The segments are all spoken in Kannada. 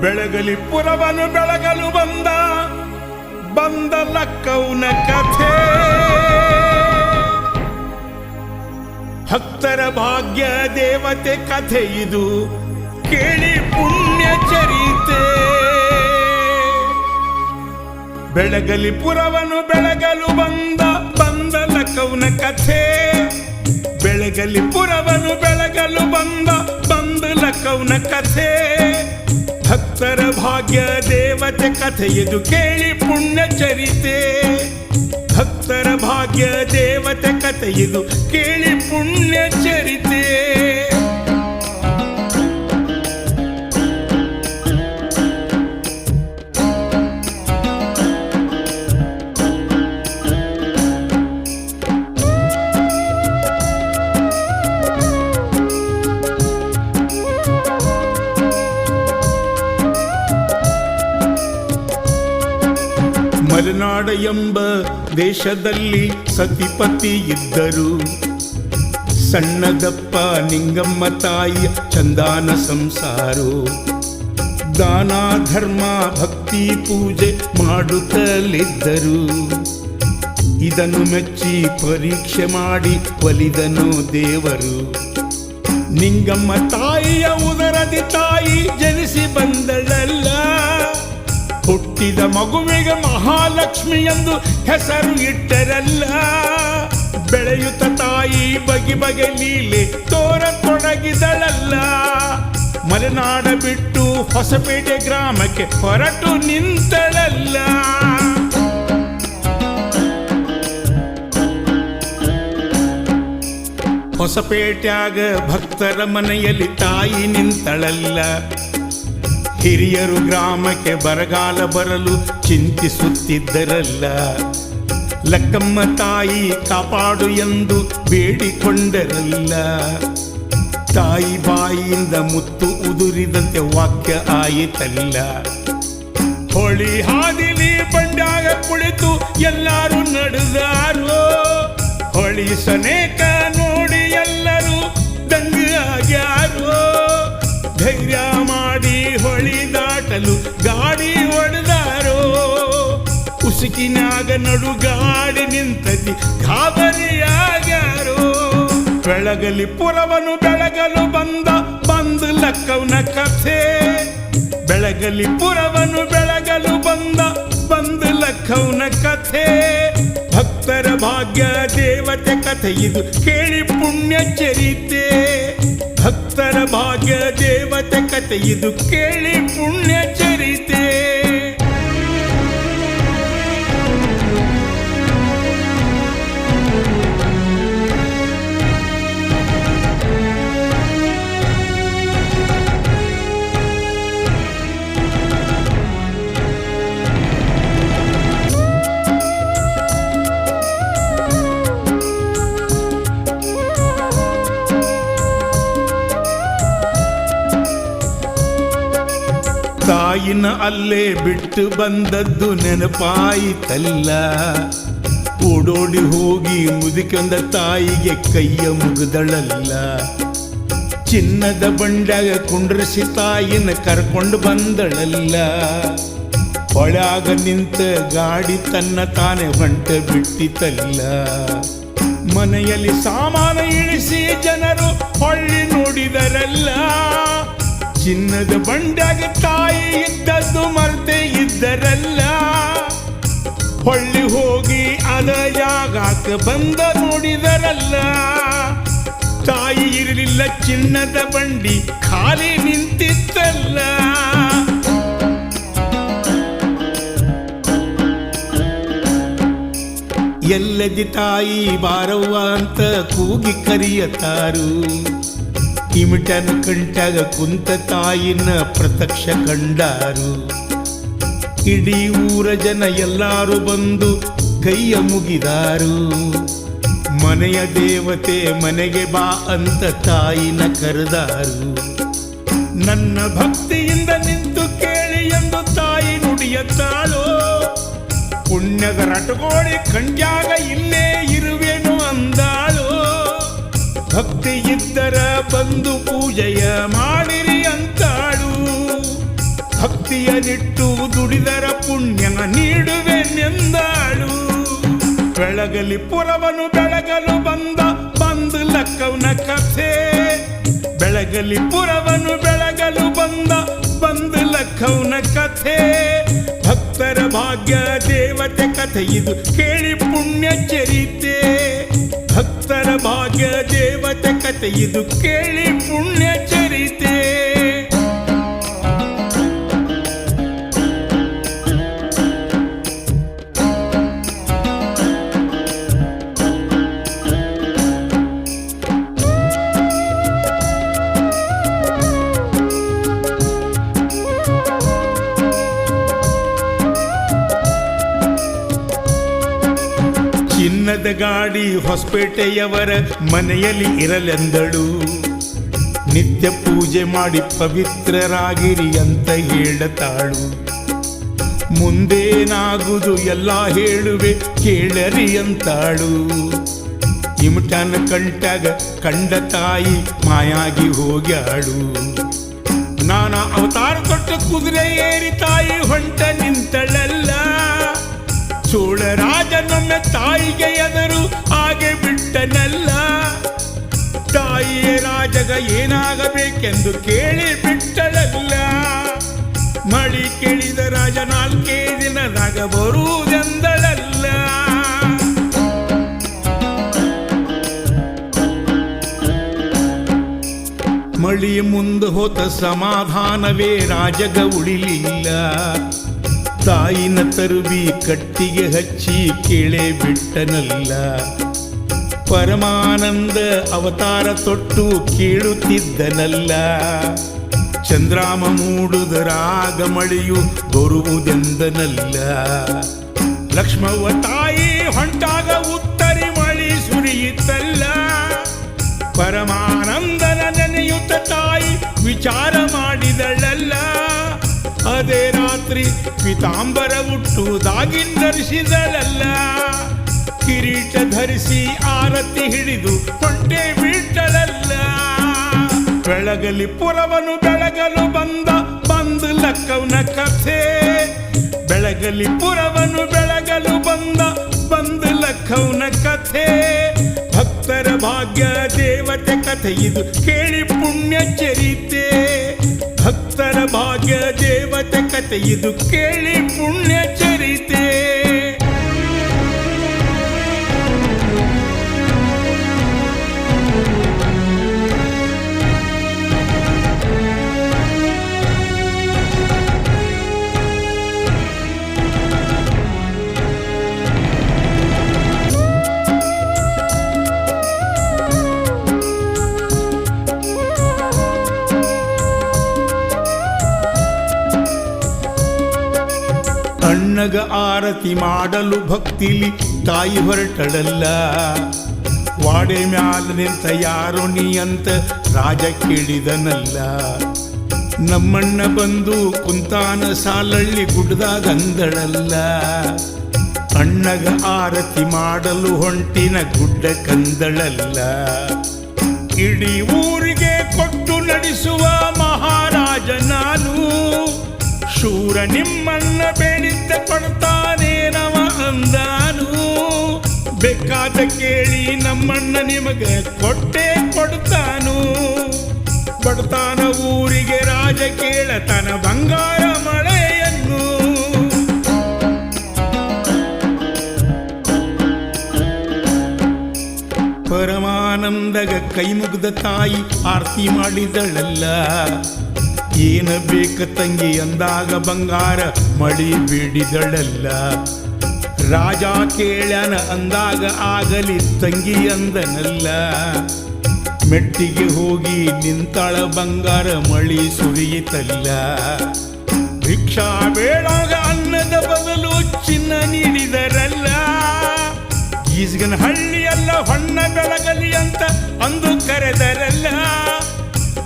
ಬೆಳಗಲಿ ಪುರವನು ಬೆಳಗಲು ಬಂದ ಲಕ್ಕೌನ ಕಥೆ. ಭಕ್ತರ ಭಾಗ್ಯ ದೇವತೆ ಕಥೆ ಇದು, ಕೇಳಿ ಪುಣ್ಯ ಚರಿತೆ. ಬೆಳಗಲಿ ಪುರವನು ಬೆಳಗಲು ಬಂದ ಲಕ್ಕೌನ ಕಥೆ. ಬೆಳಗಲಿ ಪುರವನು ಬೆಳಗಲು ಬಂದ ಲಕ್ಕೌನ ಕಥೆ. ಭಕ್ತರ ಭಾಗ್ಯ ದೇವತೆ ಕಥೆ ಇದು, ಕೇಳಿ ಪುಣ್ಯ ಚರಿತೆ. ಭಕ್ತರ ಭಾಗ್ಯ ದೇವತೆ ಕಥೆ ಇದು, ಕೇಳಿ ಪುಣ್ಯ ಚರಿತೆ. ಮಲೆನಾಡ ಎಂಬ ದೇಶದಲ್ಲಿ ಸತಿಪತಿ ಇದ್ದರು. ಸಣ್ಣದಪ್ಪ ನಿಂಗಮ್ಮ ತಾಯಿಯ ಚಂದಾನ ಸಂಸಾರೋ. ದಾನ ಧರ್ಮ ಭಕ್ತಿ ಪೂಜೆ ಮಾಡುತ್ತಲಿದ್ದರು. ಇದನ್ನು ಮೆಚ್ಚಿ ಪರೀಕ್ಷೆ ಮಾಡಿ ಒಲಿದನು ದೇವರು. ನಿಂಗಮ್ಮ ತಾಯಿಯ ಉದರದಿ ತಾಯಿ ಜನಿಸಿ ಬಂದಳಲ್ಲ. ಹುಟ್ಟಿದ ಮಗುವಿಗೆ ಮಹಾಲಕ್ಷ್ಮಿ ಎಂದು ಹೆಸರು ಇಟ್ಟರಲ್ಲ. ಬೆಳೆಯುತ್ತ ತಾಯಿ ಬಗೆ ಬಗೆ ಲೀಲೆ ತೋರತೊಡಗಿದಳಲ್ಲ. ಮಲೆನಾಡ ಬಿಟ್ಟು ಹೊಸಪೇಟೆ ಗ್ರಾಮಕ್ಕೆ ಹೊರಟು ನಿಂತಳಲ್ಲ. ಹೊಸಪೇಟ್ಯಾಗ ಭಕ್ತರ ಮನೆಯಲ್ಲಿ ತಾಯಿ ನಿಂತಳಲ್ಲ. ಹಿರಿಯರು ಗ್ರಾಮಕ್ಕೆ ಬರಗಾಲ ಬರಲು ಚಿಂತಿಸುತ್ತಿದ್ದರಲ್ಲ. ಲಕ್ಕಮ್ಮ ತಾಯಿ ಕಾಪಾಡು ಎಂದು ಬೇಡಿಕೊಂಡರಲ್ಲ. ತಾಯಿ ಬಾಯಿಯಿಂದ ಮುತ್ತು ಉದುರಿದಂತೆ ವಾಕ್ಯ ಆಯಿತಲ್ಲ. ಹೋಳಿ ಹಾದಿಲಿ ಬಂಡಾಗ ಕುಳಿತು ಎಲ್ಲರೂ ನಡೆದಾರೋ. ಹೋಳಿ ಸನೇಕ ನೋಡಿ ಎಲ್ಲರೂ ದಂಗಾಗ್ಯಾರೋ. ಧೈರ್ಯ ಮಾಡಿ ಹೊಳಿ ದಾಟಲು ಗಾಡಿ ಹೊಡೆದಾರೋ. ಉಸುಕಿನಾಗ ನಡು ಗಾಡಿ ನಿಂತದಿ ಗಾಬರಿಯಾಗ್ಯಾರೋ. ಬೆಳಗಲಿ ಪುರವನು ಬೆಳಗಲು ಬಂದ ಲಕ್ಕೌನ ಕಥೆ. ಬೆಳಗಲಿ ಪುರವನು ಬೆಳಗಲು ಬಂದ ಲಕ್ಕೌನ ಕಥೆ. ಭಕ್ತರ ಭಾಗ್ಯ ದೇವತೆ ಕಥೆ ಇದು, ಕೇಳಿ ಪುಣ್ಯ ಚರಿತೆ. ಭಕ್ತರ ಭಾಗ್ಯ ದೇವತೆ ಕಥೆ ಇದು, ಕೇಳಿ ಪುಣ್ಯ ಚರಿತೆ. ತಾಯಿನ ಅಲ್ಲೇ ಬಿಟ್ಟು ಬಂದದ್ದು ನೆನಪಾಯಿತಲ್ಲ. ಓಡೋಡಿ ಹೋಗಿ ಮುದುಕೊಂಡ ತಾಯಿಗೆ ಕೈಯ ಮುಗಿದಳಲ್ಲ. ಚಿನ್ನದ ಬಂಡ್ಯಾಗ ಕುಂಡ್ರಿಸಿ ತಾಯಿನ ಕರ್ಕೊಂಡು ಬಂದಳಲ್ಲ. ಹೊಳ್ಯಾಗ ನಿಂತ ಗಾಡಿ ತನ್ನ ತಾನೇ ಹೊಂಟ ಬಿಟ್ಟಿತಲ್ಲ. ಮನೆಯಲ್ಲಿ ಸಾಮಾನು ಇಳಿಸಿ ಜನರು ಹೊಳ್ಳಿ ನೋಡಿದರಲ್ಲ. ಚಿನ್ನದ ಬಂಡ್ಯಾಗ ತಾಯಿ ಇದ್ದದ್ದು ಮರ್ತೆ ಇದ್ದರಲ್ಲ. ಹೊಳ್ಳಿ ಹೋಗಿ ಅಲಯಾಗಾಕ ಬಂದ ನೋಡಿದರಲ್ಲ. ತಾಯಿ ಇರಲಿಲ್ಲ, ಚಿನ್ನದ ಬಂಡಿ ಖಾಲಿ ನಿಂತಿತ್ತಲ್ಲ. ಎಲ್ಲದಿ ತಾಯಿ ಬಾರವ್ವ ಅಂತ ಕೂಗಿ ಕರಿಯತಾರು. ಕಿಮಿಟನ ಕಂಟಾಗ ಕುಂತ ತಾಯಿನ ಪ್ರತ್ಯಕ್ಷ ಕಂಡಾರು. ಇಡೀ ಊರ ಜನ ಎಲ್ಲಾರು ಬಂದು ಕೈಯ ಮುಗಿದಾರು. ಮನೆಯ ದೇವತೆ ಮನೆಗೆ ಬಾ ಅಂತ ತಾಯಿನ ಕರೆದಾರು. ನನ್ನ ಭಕ್ತಿಯಿಂದ ನಿಂತು ಕೇಳಿ ಎಂದು ತಾಯಿ ನುಡಿಯತ್ತಾಳೋ. ಪುಣ್ಯದ ರಟಗೋಡಿ ಕಂಡ್ಯಾಗ ಇಲ್ಲೇ ಇರುವೆನು ಅಂದಾಳೋ. ಭಕ್ತಿ ಇದ್ದರ ಬಂದು ಪೂಜೆಯ ಮಾಡಿರಿ ಅಂತಾಳು. ಹೆಸರಿಟ್ಟು ದುಡಿದರ ಪುಣ್ಯ ನೀಡುವೆನೆಂದಾಳು. ಬೆಳಗಲಿ ಪುರವನು ಬೆಳಗಲು ಬಂದು ಲಕ್ಕವನ ಕಥೆ. ಬೆಳಗಲಿ ಪುರವನು ಬೆಳಗಲು ಬಂದು ಲಕ್ಕವನ ಕಥೆ. ಭಕ್ತರ ಭಾಗ್ಯ ದೇವತೆ ಕಥೆ ಇದು ಕೇಳಿ ಪುಣ್ಯ ಚರಿತೆ. ಭಕ್ತರ ಭಾಗ್ಯ ದೇವತೆ ಕಥೆ ಇದು ಕೇಳಿ ಪುಣ್ಯ ಚರಿತೆ. ಚಿನ್ನದ ಗಾಡಿ ಹೊಸಪೇಟೆಯವರ ಮನೆಯಲ್ಲಿ ಇರಲೆಂದಳು. ನಿತ್ಯ ಪೂಜೆ ಮಾಡಿ ಪವಿತ್ರರಾಗಿರಿ ಅಂತ ಹೇಳತಾಳು. ಮುಂದೇನಾಗುವುದು ಎಲ್ಲ ಹೇಳುವೆ ಕೇಳರಿ ಅಂತಾಳು. ಇಮಟನ ಕಂಟಾಗ ಕಂಡ ತಾಯಿ ಮಾಯಾಗಿ ಹೋಗ್ಯಾಳು. ನಾನಾ ಅವತಾರ ಕೊಟ್ಟ ಕುದುರೆ ಏರಿ ತಾಯಿ ಹೊಂಟ ನಿಂತಳಲ್ಲ. ಚೋಳರಾಜನೊಮ್ಮೆ ತಾಯಿಗೆ ಎದರು ಹಾಗೆ ಬಿಟ್ಟನಲ್ಲ. ತಾಯಿಯೇ ರಾಜಗ ಏನಾಗಬೇಕೆಂದು ಕೇಳಿ ಬಿಟ್ಟಳಲ್ಲ. ಮಳಿ ಕೇಳಿದ ರಾಜ 4 ದಿನದಾಗ ಬರುವುದೆಂದಳಲ್ಲ. ಮಳಿ ಮುಂದೆ ಹೋತ ಸಮಾಧಾನವೇ ರಾಜಗ ಉಳಿಲಿಲ್ಲ. ತಾಯಿನ ತರುಬಿ ಕಟ್ಟಿಗೆ ಹಚ್ಚಿ ಕೇಳೇ ಬಿಟ್ಟನಲ್ಲ. ಪರಮಾನಂದ ಅವತಾರ ತೊಟ್ಟು ಕೇಳುತ್ತಿದ್ದನಲ್ಲ. ಚಂದ್ರಾಮ ಮೂಡುದರಾಗ ಮಳೆಯು ಬರುವುದೆಂದನಲ್ಲ. ಲಕ್ಷ್ಮವ್ವ ತಾಯಿ ಹೊಂಟಾಗ ಉತ್ತರಿ ಮಳಿ ಸುರಿಯಿತಲ್ಲ. ಪರಮಾನಂದನ ನೆನೆಯುತ್ತ ತಾಯಿ ವಿಚಾರ ಮಾಡಿದಳಲ್ಲ. ಅದೇ ರಾತ್ರಿ ಪೀತಾಂಬರ ಹುಟ್ಟುವುದಾಗಿಂದರಿಸಿದಳಲ್ಲ. ಕಿರೀಟ ಧರಿಸಿ ಆರತಿ ಹಿಡಿದು ಹೊಂಟೆ ಬಿಟ್ಟಳಲ್ಲ. ಬೆಳಗಲಿ ಪುರವನು ಬೆಳಗಲು ಬಂದು ಲಕ್ಕವನ ಕಥೆ. ಬೆಳಗಲಿ ಪುರವನು ಬೆಳಗಲು ಬಂದು ಲಕ್ಕವನ ಕಥೆ. ಭಕ್ತರ ಭಾಗ್ಯ ದೇವತೆ ಕಥೆ ಇದು ಕೇಳಿ ಪುಣ್ಯ ಚರಿತೆ. ಭಕ್ತರ ಭಾಗ್ಯ ದೇವತೆ ಕಥೆ ಇದು ಕೇಳಿ ಪುಣ್ಯ ಚರಿತೆ. ಅಣ್ಣಗ ಆರತಿ ಮಾಡಲು ಭಕ್ತಿಲಿ ತಾಯಿ ಹೊರಟಳಲ್ಲ. ವಾಡೆ ಮ್ಯಾಲ ನಿಂತ ಯಾರೋ ನೀ ಅಂತ ರಾಜ ಕೇಳಿದನಲ್ಲ. ನಮ್ಮಣ್ಣ ಬಂದು ಕುಂತಾನ ಸಾಲಳ್ಳಿ ಗುಡ್ಡದಾಗಂದಳಲ್ಲ. ಅಣ್ಣಗ ಆರತಿ ಮಾಡಲು ಹೊಂಟಿನ ಗುಡ್ಡ ಕಂದಳಲ್ಲ. ಇಡೀ ಊರಿಗೆ ಕೊಟ್ಟು ನಡೆಸುವ ಮಹಾರಾಜ ನಾನು. ಶೂರ ನಿಮ್ಮನ್ನ ಬೇಡಿದ್ದ ಕೊಡ್ತಾನೆ ನವ ಅಂದಾನು. ಬೇಕಾದ ಕೇಳಿ ನಮ್ಮಣ್ಣ ನಿಮಗ ಕೊಟ್ಟೆ ಕೊಡ್ತಾನು. ಬಡತಾನ ಊರಿಗೆ ರಾಜ ಕೇಳತನ ಬಂಗಾರ ಮಳೆಯನ್ನು. ಪರಮಾನಂದಗ ಕೈ ಮುಗ್ದ ತಾಯಿ ಆರತಿ ಮಾಡಿದಳಲ್ಲ. ಏನ ಬೇಕ ತಂಗಿ ಅಂದಾಗ ಬಂಗಾರ ಮಳಿ ಬೇಡಿದಳಲ್ಲ. ರಾಜ ಕೇಳ್ಯಾನ ಅಂದಾಗ ಆಗಲಿ ತಂಗಿ ಅಂದನಲ್ಲ. ಮೆಟ್ಟಿಗೆ ಹೋಗಿ ನಿಂತಾಳ ಬಂಗಾರ ಮಳಿ ಸುರಿಯಿತಲ್ಲ. ಭಿಕ್ಷಾ ಬೇಡಾಗ ಅನ್ನದ ಬದಲು ಚಿನ್ನ ನೀಡಿದರಲ್ಲ. ಈಸ್ಗನ ಹಳ್ಳಿಯಲ್ಲ ಹೊಣ್ಣ ಬೆಳಗಲಿ ಅಂತ ಅಂದು ಕರೆದರಲ್ಲ.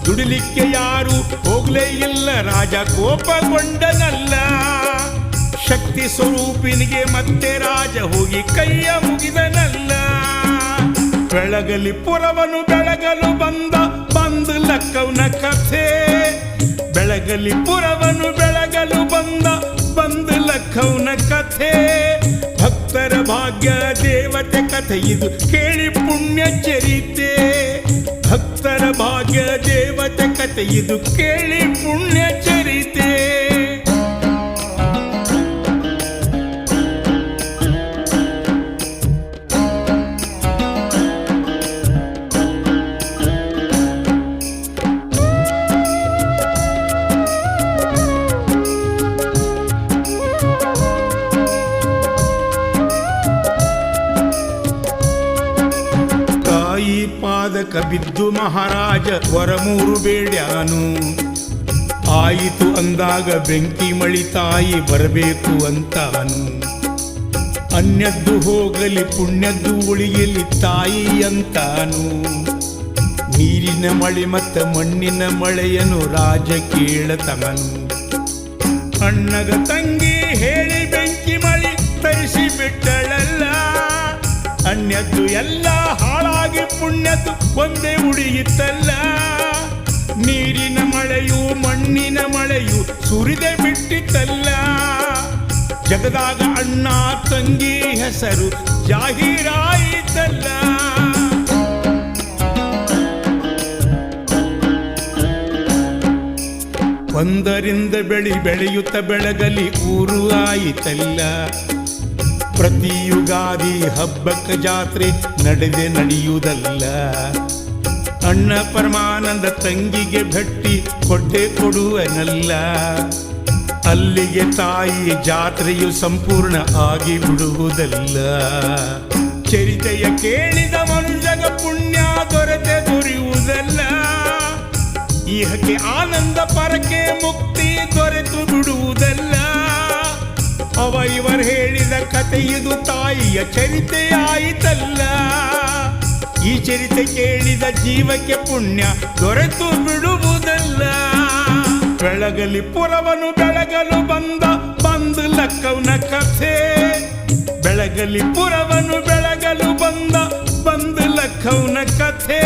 ದುಡಿಲಿಕ್ಕೆ ಯಾರು ಹೋಗ್ಲೇ ಇಲ್ಲ ರಾಜ ಕೋಪಗೊಂಡನಲ್ಲ. ಶಕ್ತಿ ಸ್ವರೂಪಿನಿಗೆ ಮತ್ತೆ ರಾಜ ಹೋಗಿ ಕೈಯ ಮುಗಿದನಲ್ಲ. ಬೆಳಗಲಿ ಪುರವನು ಬೆಳಗಲು ಬಂದು ಲಕ್ಕವನ ಕಥೆ. ಬೆಳಗಲಿ ಪುರವನು ಬೆಳಗಲು ದೇವತೆ ಕಥೆ ಇದು ಕೇಳಿ ಪುಣ್ಯ ಚರಿತೆ. ಭಕ್ತರ ಭಾಗ್ಯ ದೇವತೆ ಕಥೆ ಇದು ಕೇಳಿ ಪುಣ್ಯ ಚರಿತೆ. ಪಾದಕ ಬಿದ್ದು ಮಹಾರಾಜ ವರಮೂರು ಬೇಡ್ಯಾನು. ಆಯಿತು ಅಂದಾಗ ಬೆಂಕಿ ಮಳಿ ತಾಯಿ ಬರಬೇಕು ಅಂತಾನು. ಅನ್ಯದ್ದು ಹೋಗಲಿ ಪುಣ್ಯದ್ದು ಉಳಿಯಲಿ ತಾಯಿ ಅಂತಾನು. ನೀರಿನ ಮಳೆ ಮತ್ತು ಮಣ್ಣಿನ ಮಳೆಯನು ರಾಜ ಕೇಳತಾನು. ಅಣ್ಣಗ ತಂಗಿ ಹೇಳಿ ಬೆಂಕಿ ಮಳಿ ತರಿಸಿ ಬಿಟ್ಟಳಲ್ಲ. ಅನ್ಯದ್ದು ಎಲ್ಲ ಹಾಳಾಗಿ ಪುಣ್ಯದ್ದು ಒಂದೇ ಉಳಿಯಿತಲ್ಲ. ನೀರಿನ ಮಳೆಯು ಮಣ್ಣಿನ ಮಳೆಯು ಸುರಿದೆ ಬಿಟ್ಟಿತ್ತಲ್ಲ. ಜಗದಾಗ ಅಣ್ಣ ತಂಗಿ ಹೆಸರು ಜಾಹೀರಾಯಿತಲ್ಲ. ಒಂದರಿಂದ ಬೆಳೆಯುತ್ತ ಬೆಳಗಲಿ ಊರು ಆಯಿತಲ್ಲ. ಪ್ರತಿ ಯುಗಾದಿ ಹಬ್ಬಕ್ಕ ಜಾತ್ರೆ ನಡೆಯುವುದಲ್ಲ. ಅಣ್ಣ ಪರಮಾನಂದ ತಂಗಿಗೆ ಭಟ್ಟಿ ಕೊಟ್ಟೆ ಕೊಡುವನಲ್ಲ. ಅಲ್ಲಿಗೆ ತಾಯಿ ಜಾತ್ರೆಯು ಸಂಪೂರ್ಣ ಆಗಿ ಬಿಡುವುದಲ್ಲ. ಚರಿತೆಯ ಕೇಳಿದ ಮನುಜಗ ಪುಣ್ಯ ದೊರೆಯುವುದಲ್ಲ. ಇಹಕ್ಕೆ ಆನಂದ ಪರಕ್ಕೆ ಮುಕ್ತಿ ದೊರೆತು ಬಿಡುವುದಲ್ಲ. ಅವ ಇವರು ಹೇಳಿದ ಕಥೆ ಇದು ತಾಯಿಯ ಚರಿತೆಯಾಯಿತಲ್ಲ. ಈ ಚರಿತೆ ಕೇಳಿದ ಜೀವಕ್ಕೆ ಪುಣ್ಯ ದೊರೆತು ಬಿಡುವುದಲ್ಲ. ಬೆಳಗಲಿ ಪುರವನು ಬೆಳಗಲು ಬಂದು ಲಕ್ಕವನ ಕಥೆ. ಬೆಳಗಲಿ ಪುರವನು ಬೆಳಗಲು ಬಂದು ಲಕ್ಕವನ ಕಥೆ.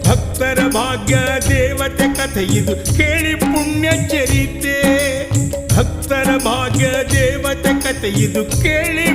ಭಕ್ತರ ಭಾಗ್ಯ ದೇವತೆ ಕಥೆ ಇದು ಕೇಳಿ ಪುಣ್ಯ ಚರಿತೆ. ಭಕ್ತರ ಭಾಗ್ಯ ದೇವತೆ ಕಥೆ ಇದು ಕೇಳಿ